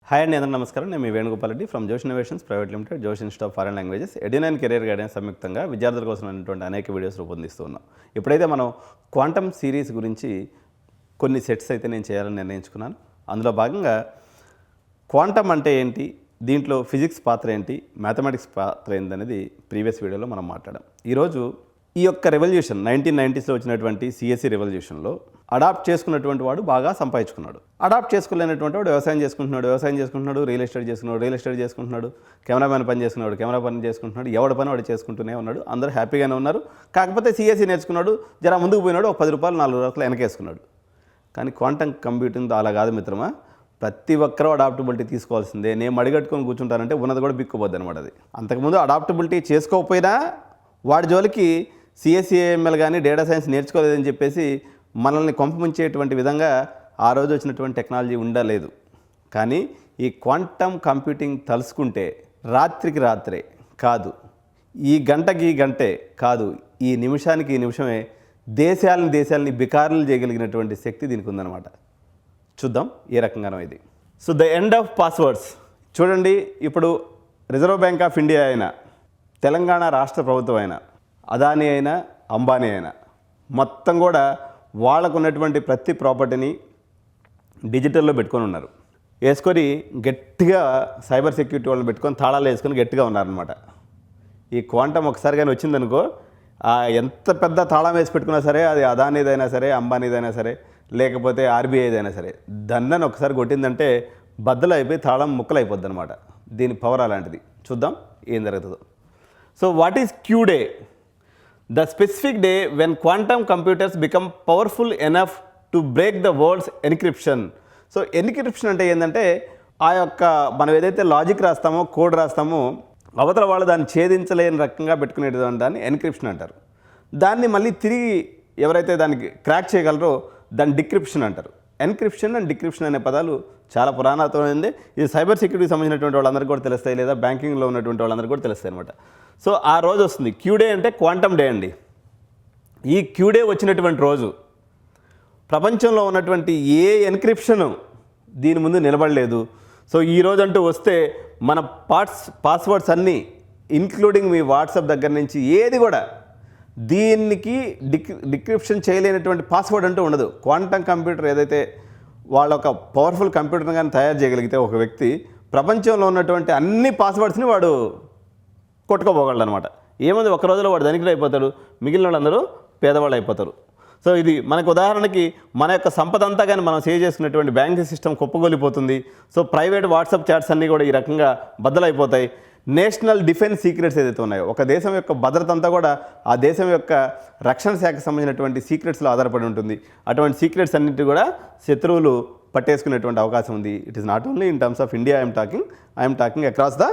Hi అండి, అందరూ నమస్కారం. నేను మీ Venugopal Reddy from Josh innovations private limited, Josh institute of foreign languages, Edunine career guidance సంయుక్తంగా విద్యార్థుల కోసం అనేటువంటి అనేక వీడియోస్ రూపొందిస్తూ ఉన్నాం. ఇప్పుడైతే మనం క్వాంటమ్ సిరీస్ గురించి కొన్ని సెట్స్ అయితే నేను చేయాలని నిర్ణయించుకున్నాను. అందులో భాగంగా క్వాంటమ్ అంటే ఏంటి, దీంట్లో ఫిజిక్స్ పాత్ర ఏంటి, మ్యాథమెటిక్స్ పాత్ర ఏంటి అనేది ప్రీవియస్ వీడియోలో మనం మాట్లాడాం. ఈరోజు ఈ యొక్క రెవల్యూషన్ 1990s వచ్చినటువంటి సిఎస్సి రెవల్యూషన్లో అడాప్ట్ చేసుకున్నటువంటి వాడు బాగా సంపాదించుకున్నాడు. అడాప్ట్ చేసుకోలేనటువంటి వాడు వ్యవసాయం చేసుకుంటున్నాడు, రియల్ ఎస్టేట్ చేసుకుంటున్నాడు, కెమెరామెన్ పని చేసుకుంటున్నాడు, ఎవడి పని వాడు చేసుకుంటూనే ఉన్నాడు. అందరూ హ్యాపీగానే ఉన్నారు. కాకపోతే సిఎస్సి నేర్చుకున్నాడు, జర ముందుకు పోయినాడు, ఒక 10 రూపాయలు 4 రూపాయలు వెనకేసుకున్నాడు. కానీ క్వాంటమ్ కంప్యూటింగ్ అలా కాదు మిత్రమా. ప్రతి ఒక్కరూ అడాప్టబిలిటీ తీసుకోవాల్సిందే. నేను మడిగట్టుకొని కూర్చుంటానంటే ఉన్నది కూడా బిక్కుపోద్ది అనమాట. అది అంతకుముందు అడాప్టబిలిటీ చేసుకోకపోయినా వాడి జోలికి సిఎస్సిఏఎంఎల్ కానీ డేటా సైన్స్ నేర్చుకోలేదని చెప్పేసి మనల్ని కొంపముంచేటువంటి విధంగా ఆ రోజు వచ్చినటువంటి టెక్నాలజీ ఉండలేదు. కానీ ఈ క్వాంటమ్ కంప్యూటింగ్ తలుసుకుంటే రాత్రికి రాత్రే కాదు, ఈ గంటే కాదు, ఈ నిమిషమే దేశాలని బికారులు చేయగలిగినటువంటి శక్తి దీనికి ఉందన్నమాట. చూద్దాం ఏ రకంగానో ఇది. So the end of passwords చూడండి. ఇప్పుడు రిజర్వ్ బ్యాంక్ ఆఫ్ ఇండియా అయినా, తెలంగాణ రాష్ట్ర ప్రభుత్వం అయినా, అదానీ అయినా, అంబానీ అయినా మొత్తం కూడా వాళ్ళకు ఉన్నటువంటి ప్రతి ప్రాపర్టీని డిజిటల్లో పెట్టుకొని ఉన్నారు. వేసుకొని గట్టిగా సైబర్ సెక్యూరిటీ వాళ్ళని పెట్టుకొని తాళాలు వేసుకొని గట్టిగా ఉన్నారనమాట. ఈ క్వాంటమ్ ఒకసారి కానీ వచ్చిందనుకో, ఎంత పెద్ద తాళం వేసి పెట్టుకున్నా సరే, అది అదానీదైనా సరే, అంబానీదైనా సరే, లేకపోతే ఆర్బీఐదైనా సరే, దన్నని ఒకసారి కొట్టిందంటే బద్దలు అయిపోయి తాళం ముక్కలు అయిపోద్ది అనమాట. దీని పవర్ అలాంటిది. చూద్దాం ఏం జరుగుతుందో. So what is Q day? The specific day when quantum computers become powerful enough to break the world's encryption. So encryption అంటే ఏంటంటే, ఆ యొక్క మనం ఏదైతే లాజిక్ రాస్తామో, కోడ్ రాస్తామో, అవతల వాళ్ళు దాన్ని ఛేదించలేని రకంగా పెట్టుకునేటువంటి దాన్ని ఎన్క్రిప్షన్ అంటారు. దాన్ని మళ్ళీ తిరిగి ఎవరైతే దానికి క్రాక్ చేయగలరో దాన్ని డిక్రిప్షన్ అంటారు. ఎన్క్రిప్షన్ అండ్ డిక్రిప్షన్ అనే పదాలు చాలా పురాణతమైనది. ఇది సైబర్ సెక్యూరిటీకి సంబంధించినటువంటి వాళ్ళందరికీ కూడా తెలుస్తాయి, లేదా బ్యాంకింగ్లో ఉన్నటువంటి వాళ్ళందరికీ కూడా తెలుస్తాయి అనమాట. సో ఆ రోజు వస్తుంది. క్యూడే అంటే క్వాంటమ్ డే అండి. ఈ క్యూడే వచ్చినటువంటి రోజు ప్రపంచంలో ఉన్నటువంటి ఏ ఎన్క్రిప్షన్ దీని ముందు నిలబడలేదు. సో ఈ రోజు అంటూ వస్తే మన పాస్వర్డ్స్ అన్నీ, ఇంక్లూడింగ్ మీ వాట్సాప్ దగ్గర నుంచి ఏది కూడా దీనికి డిక్రిప్షన్ చేయలేనటువంటి పాస్వర్డ్ అంటూ ఉండదు. క్వాంటమ్ కంప్యూటర్ ఏదైతే వాళ్ళ ఒక పవర్ఫుల్ కంప్యూటర్ కానీ తయారు చేయగలిగితే ఒక వ్యక్తి ప్రపంచంలో ఉన్నటువంటి అన్ని పాస్వర్డ్స్ని వాడు కొట్టుకోపోగలడు అనమాట. ఏముంది, ఒక రోజులో వాడు ధనికులు అయిపోతాడు, మిగిలిన వాళ్ళందరూ పేదవాళ్ళు అయిపోతారు. సో ఇది మనకు ఉదాహరణకి మన యొక్క సంపద అంతా కానీ మనం సేవ్ చేసుకున్నటువంటి బ్యాంకింగ్ సిస్టమ్ కుప్పగొలిపోతుంది. సో ప్రైవేట్ వాట్సాప్ చాట్స్ అన్నీ కూడా ఈ రకంగా బద్దలైపోతాయి. నేషనల్ డిఫెన్స్ సీక్రెట్స్ ఏదైతే ఉన్నాయో, ఒక దేశం యొక్క భద్రత అంతా కూడా ఆ దేశం యొక్క రక్షణ శాఖకు సంబంధించినటువంటి సీక్రెట్స్లో ఆధారపడి ఉంటుంది. అటువంటి సీక్రెట్స్ అన్నింటి కూడా శత్రువులు పట్టేసుకునేటువంటి అవకాశం ఉంది. It is not only in terms of India I'm talking across the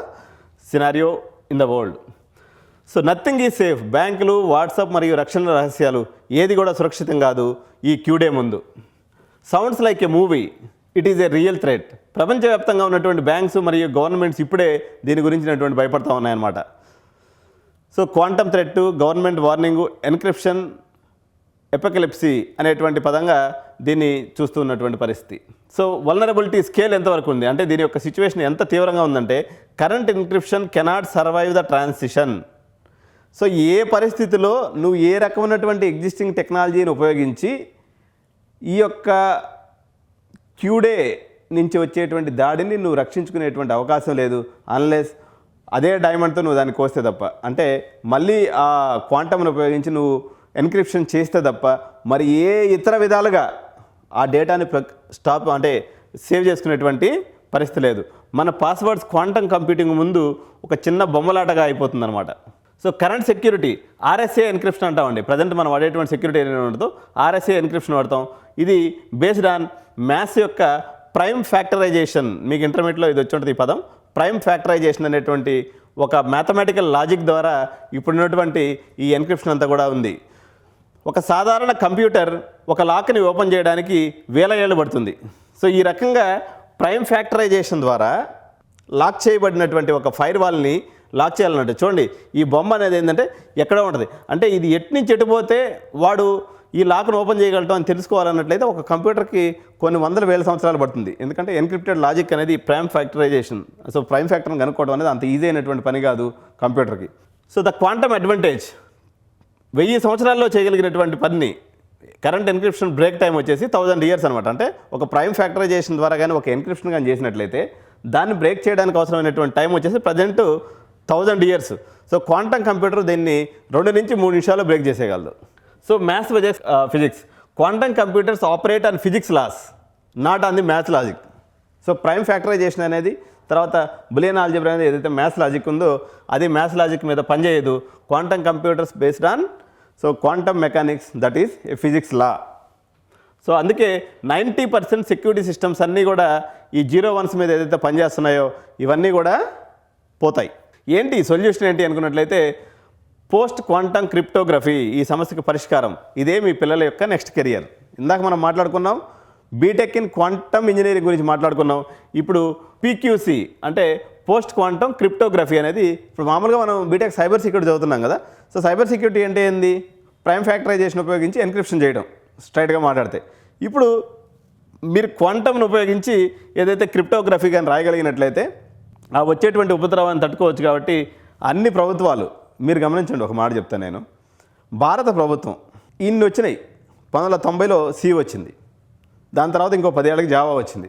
scenario in the world. So nothing is safe. బ్యాంకులు, వాట్సాప్ మరియు రక్షణ రహస్యాలు ఏది కూడా సురక్షితం కాదు ఈ క్యూడే ముందు. Sounds like A movie, it is a real threat. ప్రపంచవ్యాప్తంగా ఉన్నటువంటి బ్యాంక్స్ మరియు గవర్నమెంట్స్ ఇప్పుడే దీని గురించినటువంటి భయపడతా ఉన్నాయన్నమాట. So quantum threat, government warning, encryption, apocalypse అనేటువంటి పదంగా దీన్ని చూస్తూ ఉన్నటువంటి పరిస్థితి. సో వల్నరబిలిటీ స్కేల్ ఎంతవరకు ఉంది అంటే, దీని యొక్క సిచ్యువేషన్ ఎంత తీవ్రంగా ఉందంటే, current encryption cannot survive the transition. So ఏ పరిస్థితిలో నువ్వు ఏ రకమైనటువంటి ఎగ్జిస్టింగ్ టెక్నాలజీని ఉపయోగించి ఈ యొక్క క్యూడే నుంచి వచ్చేటువంటి దాడిని నువ్వు రక్షించుకునేటువంటి అవకాశం లేదు, అన్లెస్ అదే డైమండ్తో నువ్వు దాన్ని కోస్తే తప్ప. అంటే మళ్ళీ ఆ క్వాంటమ్ను ఉపయోగించి నువ్వు ఎన్క్రిప్షన్ చేస్తే తప్ప మరి ఏ ఇతర విధాలుగా ఆ డేటాని సేవ్ చేసుకునేటువంటి పరిస్థితి లేదు. మన పాస్వర్డ్స్ క్వాంటమ్ కంప్యూటింగ్ ముందు ఒక చిన్న బొమ్మలాటగా అయిపోతుంది అనమాట. So current security RSA encryption అంటామండి. ప్రజెంట్ మనం వాడేటువంటి సెక్యూరిటీ ఏదైనా ఉంటుందో ఆర్ఎస్ఏ ఎన్క్రిప్షన్ వాడతాం. ఇది బేస్డ్ ఆన్ మ్యాథ్స్ యొక్క ప్రైమ్ ఫ్యాక్టరైజేషన్. మీకు ఇంటర్మీడియట్లో ఇది వచ్చి ఉంటుంది ఈ పదం. ప్రైమ్ ఫ్యాక్టరైజేషన్ అనేటువంటి ఒక మ్యాథమెటికల్ లాజిక్ ద్వారా ఇప్పుడున్నటువంటి ఈ ఎన్క్రిప్షన్ అంతా కూడా ఉంది. ఒక సాధారణ కంప్యూటర్ ఒక లాక్ని ఓపెన్ చేయడానికి 1000 ఏళ్ళు పడుతుంది. సో ఈ రకంగా ప్రైమ్ ఫ్యాక్టరైజేషన్ ద్వారా లాక్ చేయబడినటువంటి ఒక ఫైర్ వాల్ని లాక్ చేయాలన్నట్టు. చూడండి, ఈ బొమ్మ అనేది ఏంటంటే ఎక్కడో ఉంటుంది. అంటే ఇది ఎటు నుంచి ఎటుపోతే వాడు ఈ లాక్ను ఓపెన్ చేయగలటం అని తెలుసుకోవాలన్నట్లయితే ఒక కంప్యూటర్కి కొన్ని వందల వేల సంవత్సరాలు పడుతుంది. ఎందుకంటే ఎన్క్రిప్టెడ్ లాజిక్ అనేది ప్రైమ్ ఫ్యాక్టరైజేషన్. సో ప్రైమ్ ఫ్యాక్టర్ని కనుక్కోవడం అనేది అంత ఈజీ అయినటువంటి పని కాదు కంప్యూటర్కి. సో ద క్వాంటమ్ అడ్వాంటేజ్ 1000 సంవత్సరాల్లో చేయగలిగినటువంటి పని కరెంట్ ఎన్క్రిప్షన్ బ్రేక్ టైం వచ్చేసి 1000 years అనమాట. అంటే ఒక ప్రైమ్ ఫ్యాక్టరైజేషన్ ద్వారా కానీ ఒక ఎన్క్రిప్షన్ కానీ చేసినట్లయితే దాన్ని బ్రేక్ చేయడానికి అవసరమైనటువంటి టైం వచ్చేసి present 1000 years. So quantum computer దీన్ని 2 నుంచి 3 నిమిషాల్లో బ్రేక్ చేసేయగలదు. So maths versus physics. Quantum computers operate on physics laws, not on the maths logic. So prime factorization అనేది తర్వాత బులియన్ ఆల్జీబ్రా అనేది ఏదైతే మ్యాథ్స్ లాజిక్ ఉందో అది మ్యాథ్స్ లాజిక్ మీద పనిచేయదు. Quantum computers based on quantum mechanics, that is a physics law. So అందుకే 90% security systems అన్నీ కూడా ఈ 0 1s మీద ఏదైతే పనిచేస్తున్నాయో ఇవన్నీ కూడా పోతాయి. ఏంటి సొల్యూషన్ ఏంటి అనుకున్నట్లయితే పోస్ట్ క్వాంటమ్ క్రిప్టోగ్రఫీ ఈ సమస్యకు పరిష్కారం. ఇదే మీ పిల్లల యొక్క నెక్స్ట్ కెరియర్. ఇందాక మనం మాట్లాడుకున్నాం బీటెక్ ఇన్ క్వాంటమ్ ఇంజనీరింగ్ గురించి మాట్లాడుకున్నాం. ఇప్పుడు పీక్యూసీ అంటే పోస్ట్ క్వాంటమ్ క్రిప్టోగ్రఫీ అనేది ఇప్పుడు మామూలుగా మనం బీటెక్ సైబర్ సెక్యూరిటీ చదువుతున్నాం కదా. సో సైబర్ సెక్యూరిటీ అంటే ఏంది? ప్రైమ్ ఫ్యాక్టరైజేషన్ ఉపయోగించి ఎన్క్రిప్షన్ చేయడం, స్ట్రైట్గా మాట్లాడితే. ఇప్పుడు మీరు క్వాంటమ్ను ఉపయోగించి ఏదైతే క్రిప్టోగ్రఫీ కానీ రాయగలిగినట్లయితే ఆ వచ్చేటువంటి ఉపద్రవాన్ని తట్టుకోవచ్చు. కాబట్టి అన్ని ప్రభుత్వాలు మీరు గమనించండి, ఒక మాట చెప్తాను నేను. భారత ప్రభుత్వం ఇన్ని వచ్చినాయి. 1990లో సి వచ్చింది, దాని తర్వాత ఇంకో 10 ఏళ్ళకి జావా వచ్చింది,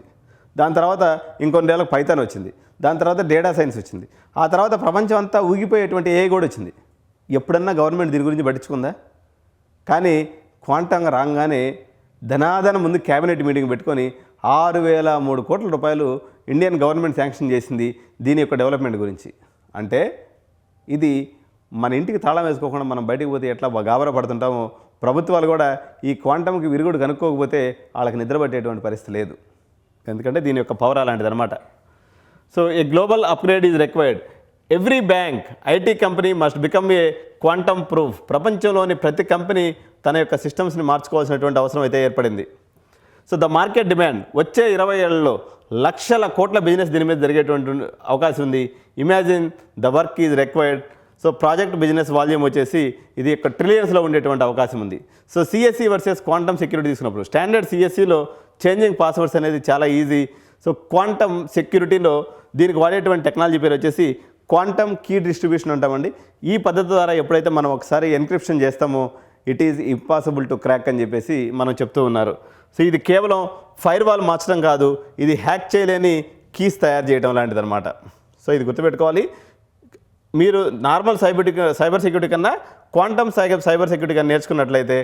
దాని తర్వాత ఇంకొన్ని ఏళ్ళకి పైథాన్ వచ్చింది, దాని తర్వాత డేటా సైన్స్ వచ్చింది, ఆ తర్వాత ప్రపంచం అంతా ఊగిపోయేటువంటి ఏఐ కూడా వచ్చింది. ఎప్పుడన్నా గవర్నమెంట్ దీని గురించి పట్టించుకుందా? కానీ క్వాంటంగా రాగానే ధనాధన ముందు క్యాబినెట్ మీటింగ్ పెట్టుకొని 6003 కోట్ల రూపాయలు ఇండియన్ గవర్నమెంట్ శాంక్షన్ చేసింది దీని యొక్క డెవలప్మెంట్ గురించి. అంటే ఇది మన ఇంటికి తాళం వేసుకోకుండా మనం బయటకు పోతే ఎట్లా గాబరా పడుతుంటామో ప్రభుత్వాలు కూడా ఈ క్వాంటమ్కి విరుగుడు కనుక్కోకపోతే వాళ్ళకి నిద్రపట్టేటువంటి పరిస్థితి లేదు. ఎందుకంటే దీని యొక్క పవర్ అలాంటిది అనమాట. So a global upgrade is required. Every bank, IT company must become a quantum proof. ప్రపంచంలోని ప్రతి కంపెనీ తన యొక్క సిస్టమ్స్ని మార్చుకోవాల్సినటువంటి అవసరం అయితే ఏర్పడింది. సో ద మార్కెట్ డిమాండ్ వచ్చే 20 ఏళ్లలో లక్షల కోట్ల బిజినెస్ దీని మీద జరిగేటువంటి అవకాశం ఉంది. Imagine the work is required. So project business volume వచ్చేసి ఇది యొక్క ట్రిలియన్స్లో ఉండేటువంటి అవకాశం ఉంది. So CSC versus quantum security తీసుకున్నప్పుడు స్టాండర్డ్ సిఎస్సిలో చేంజింగ్ పాస్వర్డ్స్ అనేది చాలా ఈజీ. సో క్వాంటమ్ సెక్యూరిటీలో దీనికి వాడేటువంటి టెక్నాలజీ పేరు వచ్చేసి క్వాంటమ్ కీ డిస్ట్రిబ్యూషన్ అంటామండి. ఈ పద్ధతి ద్వారా ఎప్పుడైతే మనం ఒకసారి ఎన్క్రిప్షన్ చేస్తామో it is impossible to crack అని చెప్పేసి మనం చెప్తూ ఉన్నారు. సో ఇది కేవలం ఫైర్ వాల్ మార్చడం కాదు, ఇది హ్యాక్ చేయలేని కీస్ తయారు చేయడం లాంటిది అనమాట. సో ఇది గుర్తుపెట్టుకోవాలి. మీరు నార్మల్ సైబర్ సెక్యూరిటీ కన్నా క్వాంటమ్ సైబర్ సెక్యూరిటీ కన్నా నేర్చుకున్నట్లయితే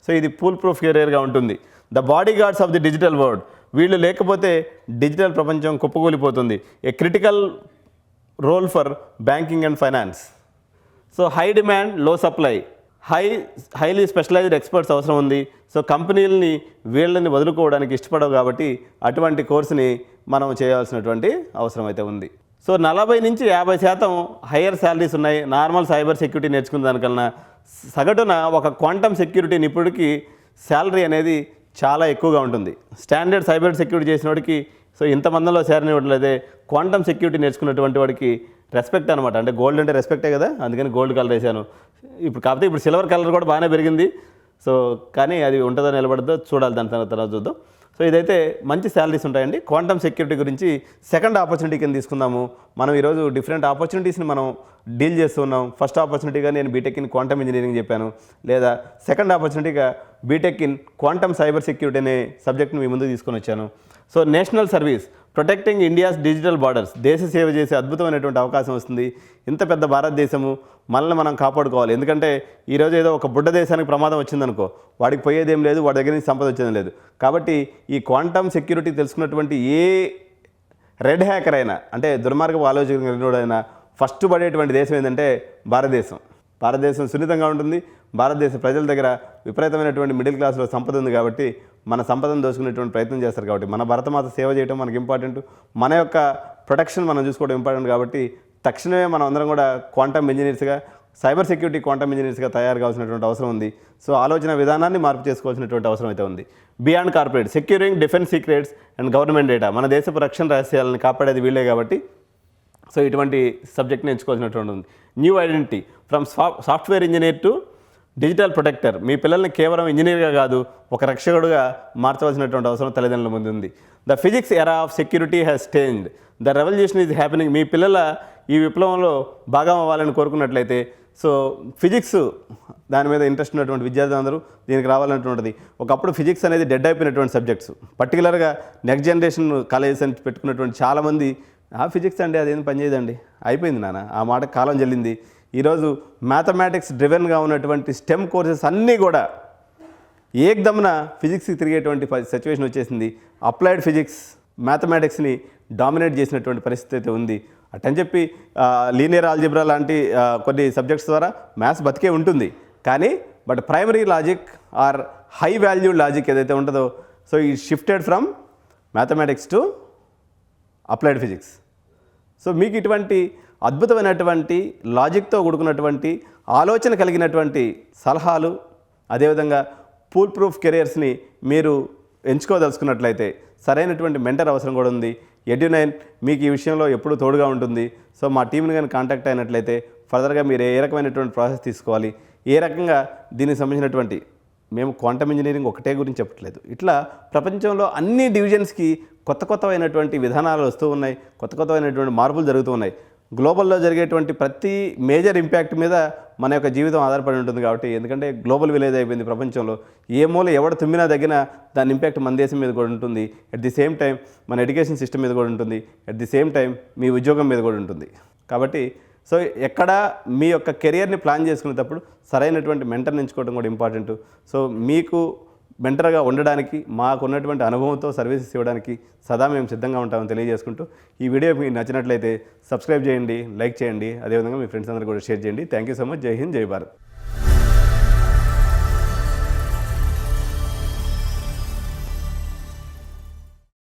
సో ఇది ఫుల్ ప్రూఫ్ కెరియర్గా ఉంటుంది. The body guards of the digital world. వీళ్ళు లేకపోతే డిజిటల్ ప్రపంచం కుప్పకూలిపోతుంది. A critical role for banking and finance. So high demand, low supply, highly specialised experts అవసరం ఉంది. సో కంపెనీలని వీళ్ళని వదులుకోవడానికి ఇష్టపడవు కాబట్టి అటువంటి కోర్సుని మనం చేయాల్సినటువంటి అవసరం అయితే ఉంది. సో 40 నుంచి 50% హయ్యర్ శాలరీస్ ఉన్నాయి నార్మల్ సైబర్ సెక్యూరిటీ నేర్చుకున్న దానికన్నా. సగటున ఒక క్వాంటమ్ సెక్యూరిటీ నిపుణుడికి శాలరీ అనేది చాలా ఎక్కువగా ఉంటుంది. స్టాండర్డ్ సైబర్ సెక్యూరిటీ చేసిన వాడికి సో ఇంతమందిలో శాలరీ ఇవ్వట్లేదే క్వాంటమ్ సెక్యూరిటీ నేర్చుకున్నటువంటి వాడికి రెస్పెక్ట్ అనమాట. అంటే గోల్డ్ అంటే రెస్పెక్టే కదా, అందుకని గోల్డ్ కలర్ వేసాను. కాకపోతే ఇప్పుడు సిల్వర్ కలర్ కూడా బాగానే పెరిగింది. సో కానీ అది ఉంటుందో నిలబడదో చూడాలి, దాని తర్వాత చూద్దాం. సో ఇదైతే మంచి శాలరీస్ ఉంటాయండి. క్వాంటమ్ సెక్యూరిటీ గురించి సెకండ్ ఆపర్చునిటీ కింద తీసుకుందాము. మనం ఈరోజు డిఫరెంట్ ఆపర్చునిటీస్ని మనం డీల్ చేస్తున్నాం. ఫస్ట్ ఆపర్చునిటీగా నేను బీటెక్ ఇన్ క్వాంటమ్ ఇంజనీరింగ్ చెప్పాను, లేదా సెకండ్ ఆపర్చునిటీగా BTech in quantum cyber security అనే సబ్జెక్ట్ని మీ ముందు తీసుకొని వచ్చాను. So national service, protecting India's digital borders, దేశ సేవ చేసే అద్భుతమైనటువంటి అవకాశం వస్తుంది. ఇంత పెద్ద భారతదేశము మనల్ని మనం కాపాడుకోవాలి. ఎందుకంటే ఈరోజు ఏదో ఒక బుడ్డ దేశానికి ప్రమాదం వచ్చిందనుకో వాడికి పోయేదేం లేదు, వాడి దగ్గర నుంచి సంపద వచ్చేదేం లేదు. కాబట్టి ఈ క్వాంటమ్ సెక్యూరిటీ తెలుసుకున్నటువంటి ఏ రెడ్ హ్యాకర్ అయినా, అంటే దుర్మార్గపు ఆలోచన ఫస్ట్ పడేటువంటి దేశం ఏంటంటే భారతదేశం. భారతదేశం సున్నితంగా ఉంటుంది. భారతదేశ ప్రజల దగ్గర విపరీతమైనటువంటి మిడిల్ క్లాస్లో సంపద ఉంది కాబట్టి మన సంపదను దోచుకునేటువంటి ప్రయత్నం చేస్తారు. కాబట్టి మన భరతమాత సేవ చేయడం మనకి ఇంపార్టెంట్, మన యొక్క ప్రొటెక్షన్ మనం చూసుకోవడం ఇంపార్టెంట్. కాబట్టి తక్షణమే మనం అందరం కూడా క్వాంటమ్ ఇంజనీర్స్గా, సైబర్ సెక్యూరిటీ క్వాంటమ్ ఇంజనీర్స్గా తయారు కావాల్సినటువంటి అవసరం ఉంది. సో ఆలోచన విధానాన్ని మార్పు చేసుకోవాల్సినటువంటి అవసరం అయితే ఉంది. Beyond corporate, securing defence secrets and government data. మన దేశపు రక్షణ రహస్యాలను కాపాడేది వీళ్ళే కాబట్టి సో ఇటువంటి సబ్జెక్ట్ని ఎంచుకోవాల్సినటువంటి ఉంది. New identity, from software engineer to digital protector. మీ పిల్లల్ని కేవలం ఇంజనీర్గా కాదు, ఒక రక్షకుడుగా మార్చవలసినటువంటి అవసరం తల్లిదండ్రుల ముందు ఉంది. The physics era of security has changed. The revolution is happening. మీ పిల్లల ఈ విప్లవంలో భాగం అవ్వాలని కోరుకున్నట్లయితే సో ఫిజిక్స్ దాని మీద ఇంట్రెస్ట్ ఉన్నటువంటి విద్యార్థులందరూ దీనికి రావాలన్నటువంటిది. ఒకప్పుడు ఫిజిక్స్ అనేది డెడ్ అయిపోయినటువంటి సబ్జెక్ట్స్. పర్టికులర్గా నెక్స్ట్ జనరేషన్ కాలేజెస్ అని పెట్టుకున్నటువంటి చాలామంది ఫిజిక్స్ అండి అదేం పనిచేయదండి, అయిపోయింది నాన్న, ఆ మాట కాలం చెల్లింది. ఈరోజు మ్యాథమెటిక్స్ డ్రివెన్గా ఉన్నటువంటి స్టెమ్ కోర్సెస్ అన్నీ కూడా ఏకదమ్మున ఫిజిక్స్కి తిరిగేటువంటి సిచ్యువేషన్ వచ్చేసింది. అప్లైడ్ ఫిజిక్స్ మ్యాథమెటిక్స్ని డామినేట్ చేసినటువంటి పరిస్థితి అయితే ఉంది. అట్టని చెప్పి లీనియర్ ఆల్జిబ్రా లాంటి కొన్ని సబ్జెక్ట్స్ ద్వారా మ్యాథ్స్ బతికే ఉంటుంది. కానీ but primary logic or high value logic ఏదైతే ఉంటుందో సో ఈ shifted from mathematics to applied physics. So మీకు ఇటువంటి అద్భుతమైనటువంటి లాజిక్తో కూడుకున్నటువంటి ఆలోచన కలిగినటువంటి సలహాలు, అదేవిధంగా ఫూల్ ప్రూఫ్ కెరియర్స్ని మీరు ఎంచుకోదలుచుకున్నట్లయితే సరైనటువంటి మెంటర్ అవసరం కూడా ఉంది. ఎడ్యునైన్ మీకు ఈ విషయంలో ఎప్పుడూ తోడుగా ఉంటుంది. సో మా టీంని కానీ కాంటాక్ట్ అయినట్లయితే ఫర్దర్గా మీరు ఏ రకమైనటువంటి ప్రాసెస్ తీసుకోవాలి, ఏ రకంగా దీనికి సంబంధించినటువంటి మేము క్వాంటమ్ ఇంజనీరింగ్ ఒకటే గురించి చెప్పట్లేదు. ఇట్లా ప్రపంచంలో అన్ని డివిజన్స్కి కొత్తమైనటువంటి విధానాలు వస్తూ ఉన్నాయి, కొత్తమైనటువంటి మార్పులు జరుగుతూ ఉన్నాయి. గ్లోబల్లో జరిగేటువంటి ప్రతి మేజర్ ఇంపాక్ట్ మీద మన యొక్క జీవితం ఆధారపడి ఉంటుంది. కాబట్టి ఎందుకంటే గ్లోబల్ విలేజ్ అయిపోయింది ప్రపంచంలో. ఏ మూల ఎవడ తుమ్మినా తగ్గినా దాని ఇంపాక్ట్ మన దేశం మీద కూడా ఉంటుంది. అట్ ది సేమ్ టైం మన ఎడ్యుకేషన్ సిస్టమ్ మీద కూడా ఉంటుంది. అట్ ది సేమ్ టైం మీ ఉద్యోగం మీద కూడా ఉంటుంది. కాబట్టి సో ఎక్కడ మీ యొక్క కెరియర్ని ప్లాన్ చేసుకునేటప్పుడు సరైనటువంటి మెంటర్ని ఎంచుకోవడం కూడా ఇంపార్టెంట్. సో మీకు మెంటర్గా ఉండడానికి మాకు ఉన్నటువంటి అనుభవంతో సర్వీసెస్ ఇవ్వడానికి సదా మేము సిద్ధంగా ఉంటామని తెలియజేసుకుంటూ ఈ వీడియో మీకు నచ్చినట్లయితే సబ్స్క్రైబ్ చేయండి, లైక్ చేయండి, అదేవిధంగా మీ ఫ్రెండ్స్ అందరూ కూడా షేర్ చేయండి. Thank you so much. జై హింద్, జై భారత్.